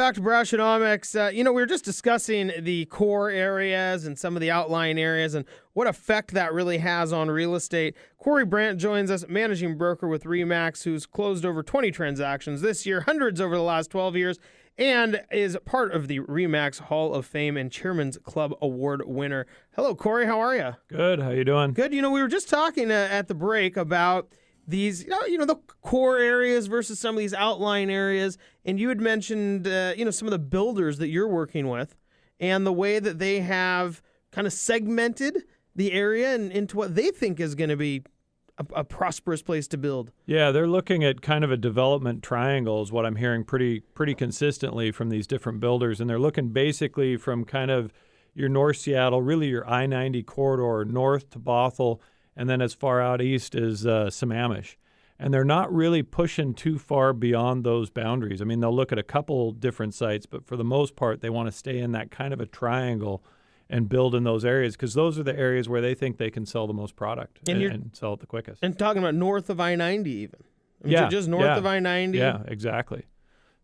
back to Brashenomics. We were just discussing the core areas and some of the outlying areas and what effect that really has on real estate. Cory Brandt joins us, managing broker with RE/MAX, who's closed over 20 transactions this year, hundreds over the last 12 years, and is part of the RE/MAX Hall of Fame and Chairman's Club Award winner. Hello, Cory. How are you? Good. How you doing? Good. We were just talking at the break about these, the core areas versus some of these outlying areas. And you had mentioned, some of the builders that you're working with and the way that they have kind of segmented the area and into what they think is going to be a prosperous place to build. Yeah, they're looking at kind of a development triangle is what I'm hearing pretty consistently from these different builders. And they're looking basically from kind of your North Seattle, really your I-90 corridor, north to Bothell, and then as far out east as Sammamish. And they're not really pushing too far beyond those boundaries. I mean, they'll look at a couple different sites, but for the most part, they want to stay in that kind of a triangle and build in those areas because those are the areas where they think they can sell the most product and sell it the quickest. And talking about north of I-90 even. Just north of I-90. Yeah, exactly.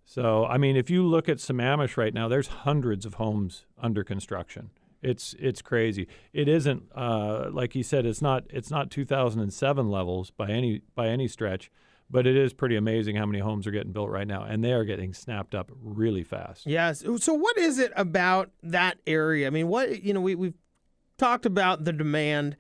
So, I mean, if you look at Sammamish right now, there's hundreds of homes under construction. It's crazy. It isn't like you said. It's not 2007 levels by any stretch, but it is pretty amazing how many homes are getting built right now, and they are getting snapped up really fast. Yes. So what is it about that area? I mean, we've talked about the demand.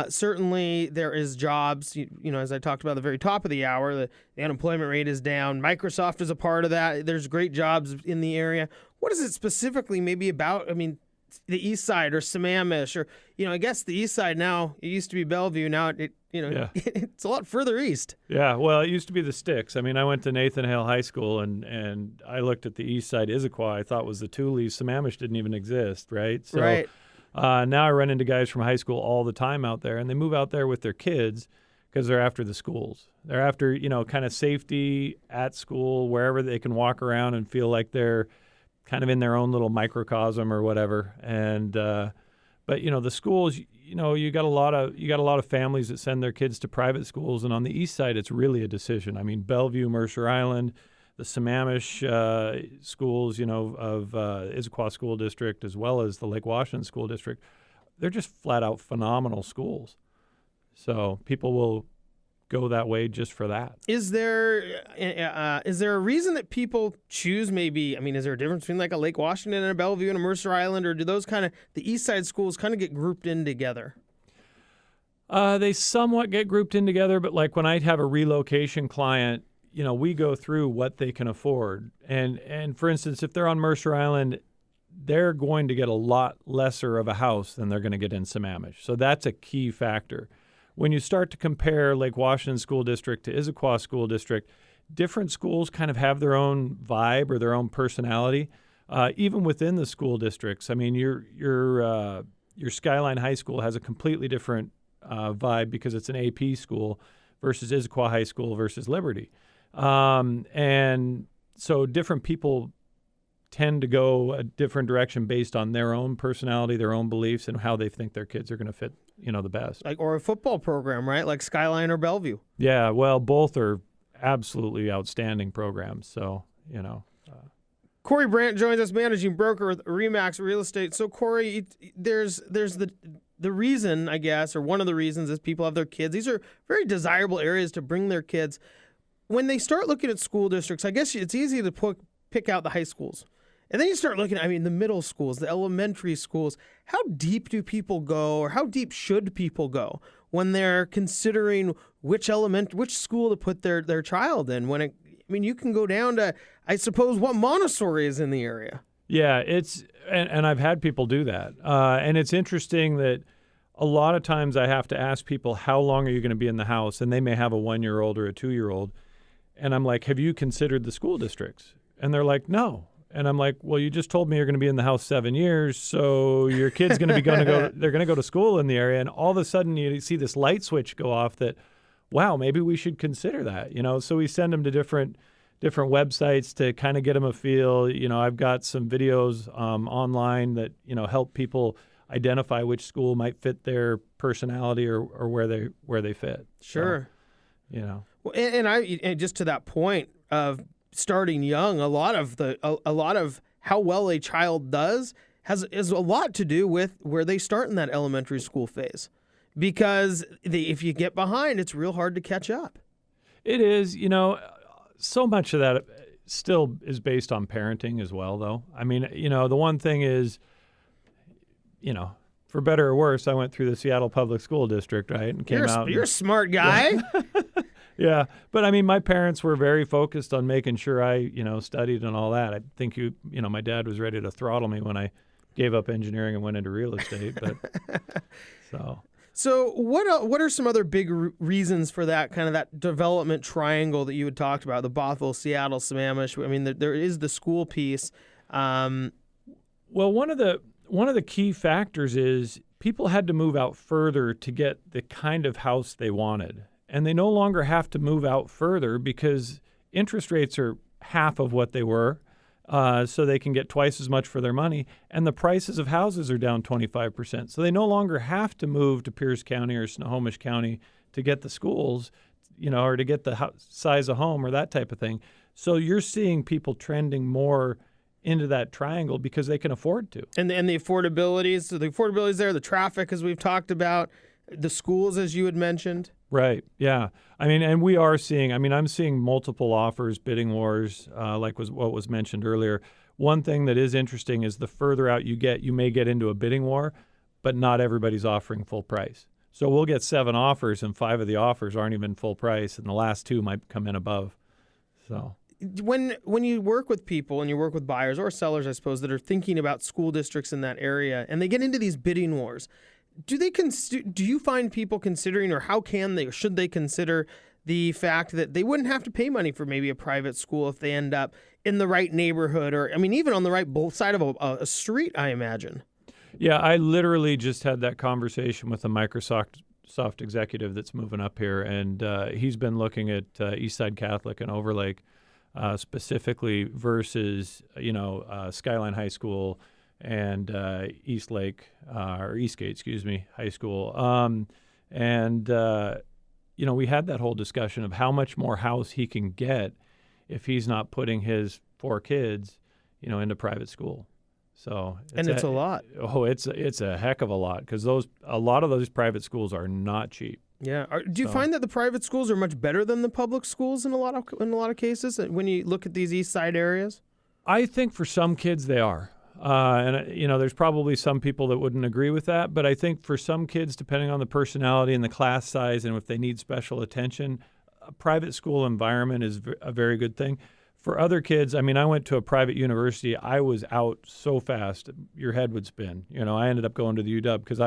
Certainly, there is jobs. As I talked about at the very top of the hour, the unemployment rate is down. Microsoft is a part of that. There's great jobs in the area. What is it specifically maybe about? I mean, the east side or Sammamish or, I guess the east side now, it used to be Bellevue. Now, it's a lot further east. Yeah, well, it used to be the sticks. I mean, I went to Nathan Hale High School, and I looked at the east side. Issaquah, I thought was the Tules. Sammamish didn't even exist, right? So, right. Now I run into guys from high school all the time out there, and they move out there with their kids because they're after the schools. They're after, kind of safety at school, wherever they can walk around and feel like they're kind of in their own little microcosm or whatever. And but the schools, you got a lot of families that send their kids to private schools, and on the east side it's really a decision. I mean, Bellevue, Mercer Island, the Sammamish schools, of Issaquah School District as well as the Lake Washington School District, they're just flat out phenomenal schools. So people will go that way just for that. Is there a reason that people choose maybe, is there a difference between like a Lake Washington and a Bellevue and a Mercer Island, or do those the east side schools kind of get grouped in together? They somewhat get grouped in together, but like when I have a relocation client, we go through what they can afford. And for instance, if they're on Mercer Island, they're going to get a lot lesser of a house than they're going to get in Sammamish. So that's a key factor. When you start to compare Lake Washington School District to Issaquah School District, different schools kind of have their own vibe or their own personality, even within the school districts. I mean, your Skyline High School has a completely different vibe because it's an AP school versus Issaquah High School versus Liberty. And so different people tend to go a different direction based on their own personality, their own beliefs, and how they think their kids are going to fit, the best. Or a football program, right? Like Skyline or Bellevue. Yeah, well, both are absolutely outstanding programs. So, Cory Brandt joins us, managing broker with RE/MAX Real Estate. So, Cory, there's the reason, I guess, or one of the reasons is people have their kids. These are very desirable areas to bring their kids. When they start looking at school districts, I guess it's easy to pick out the high schools. And then you start looking at, the middle schools, the elementary schools. How deep do people go, or how deep should people go when they're considering which school to put their child in? You can go down to, I suppose, what Montessori is in the area. Yeah, and I've had people do that. And it's interesting that a lot of times I have to ask people, how long are you going to be in the house? And they may have a 1-year-old or a 2-year-old. And I'm like, have you considered the school districts? And they're like, no. And I'm like, well, you just told me you're going to be in the house 7 years, so your kid's going to be they're going to go to school in the area. And all of a sudden you see this light switch go off that, wow, maybe we should consider that, So we send them to different websites to kind of get them a feel. I've got some videos online that, help people identify which school might fit their personality or where they fit. Sure. So, Well, and just to that point of starting young. A lot of how well a child does is a lot to do with where they start in that elementary school phase, because if you get behind, it's real hard to catch up. It is, so much of that still is based on parenting as well, though. I mean, the one thing is, for better or worse, I went through the Seattle Public School District, right? And came out. You're a smart guy. Yeah. Yeah. But I mean, my parents were very focused on making sure I, studied and all that. I think my dad was ready to throttle me when I gave up engineering and went into real estate. But So what are some other big reasons for that kind of that development triangle that you had talked about, the Bothell, Seattle, Sammamish? I mean, there is the school piece. Well, one of the key factors is people had to move out further to get the kind of house they wanted. And they no longer have to move out further because interest rates are half of what they were, so they can get twice as much for their money. And the prices of houses are down 25%. So they no longer have to move to Pierce County or Snohomish County to get the schools, or to get the size of home or that type of thing. So you're seeing people trending more into that triangle because they can afford to. And the affordabilities, so the affordabilities there, the traffic, as we've talked about, the schools, as you had mentioned. Right. Yeah. I mean, and we are seeing, I'm seeing multiple offers, bidding wars, like what was mentioned earlier. One thing that is interesting is the further out you get, you may get into a bidding war, but not everybody's offering full price. So we'll get 7 offers and 5 of the offers aren't even full price, and the last 2 might come in above. So when you work with people and you work with buyers or sellers, I suppose, that are thinking about school districts in that area, and they get into these bidding wars, do you find people considering, or how can they, or should they consider the fact that they wouldn't have to pay money for maybe a private school if they end up in the right neighborhood, or even on the right both side of a street, I imagine? Yeah, I literally just had that conversation with a Microsoft executive that's moving up here, and he's been looking at Eastside Catholic and Overlake specifically versus Skyline High School and Eastgate, High School. We had that whole discussion of how much more house he can get if he's not putting his 4 kids, into private school. So it's a lot. Oh, it's a heck of a lot, because a lot of those private schools are not cheap. Yeah. Do you find that the private schools are much better than the public schools in a lot of cases when you look at these East Side areas? I think for some kids they are. There's probably some people that wouldn't agree with that, but I think for some kids, depending on the personality and the class size and if they need special attention, a private school environment is a very good thing. For other kids, I went to a private university. I was out so fast, your head would spin. I ended up going to the UW because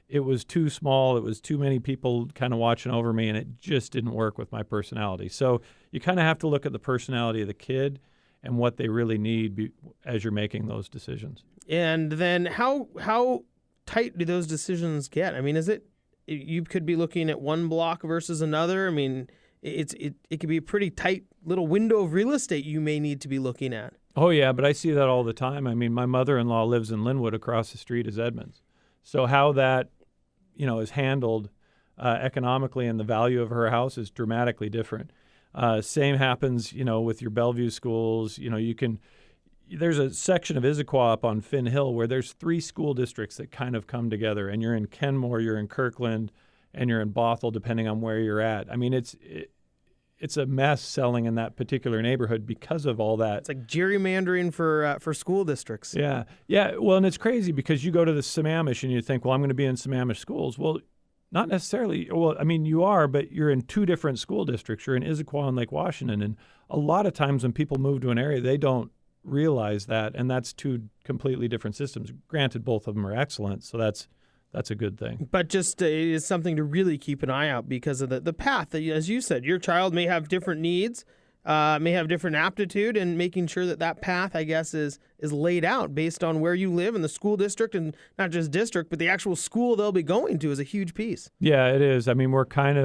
it was too small. It was too many people kind of watching over me, and it just didn't work with my personality. So you kind of have to look at the personality of the kid and what they really need as you're making those decisions. And then how tight do those decisions get? Is it you could be looking at one block versus another? It could be a pretty tight little window of real estate you may need to be looking at. Oh yeah, but I see that all the time. My mother-in-law lives in Linwood. Across the street is Edmonds. So how that is handled economically, and the value of her house is dramatically different. Same happens, with your Bellevue schools. There's a section of Issaquah up on Finn Hill where there's 3 school districts that kind of come together, and you're in Kenmore, you're in Kirkland, and you're in Bothell, depending on where you're at. It's a mess selling in that particular neighborhood because of all that. It's like gerrymandering for school districts. Yeah. Yeah. Well, and it's crazy because you go to the Sammamish and you think, well, I'm going to be in Sammamish schools. Well, not necessarily. Well, you are, but you're in 2 different school districts. You're in Issaquah and Lake Washington. And a lot of times when people move to an area, they don't realize that. And that's 2 completely different systems. Granted, both of them are excellent. So that's a good thing. But just it is something to really keep an eye out because of the path that, as you said, your child may have different needs, may have different aptitude, and making sure that path, I guess, is laid out based on where you live in the school district, and not just district, but the actual school they'll be going to is a huge piece. Yeah, it is. We're kind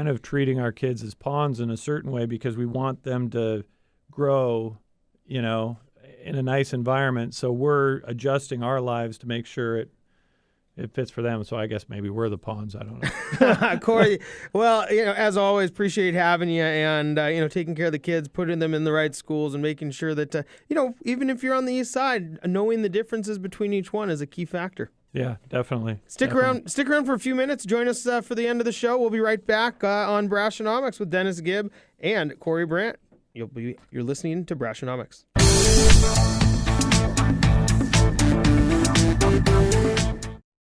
of treating our kids as pawns in a certain way because we want them to grow, in a nice environment. So we're adjusting our lives to make sure it fits for them. So I guess maybe we're the pawns. I don't know. Cory, well, as always, appreciate having you and, taking care of the kids, putting them in the right schools and making sure that, even if you're on the east side, knowing the differences between each one is a key factor. Yeah, definitely. Stick around for a few minutes. Join us for the end of the show. We'll be right back on Brassionomics with Dennis Gibb and Cory Brandt. You're listening to Brassionomics.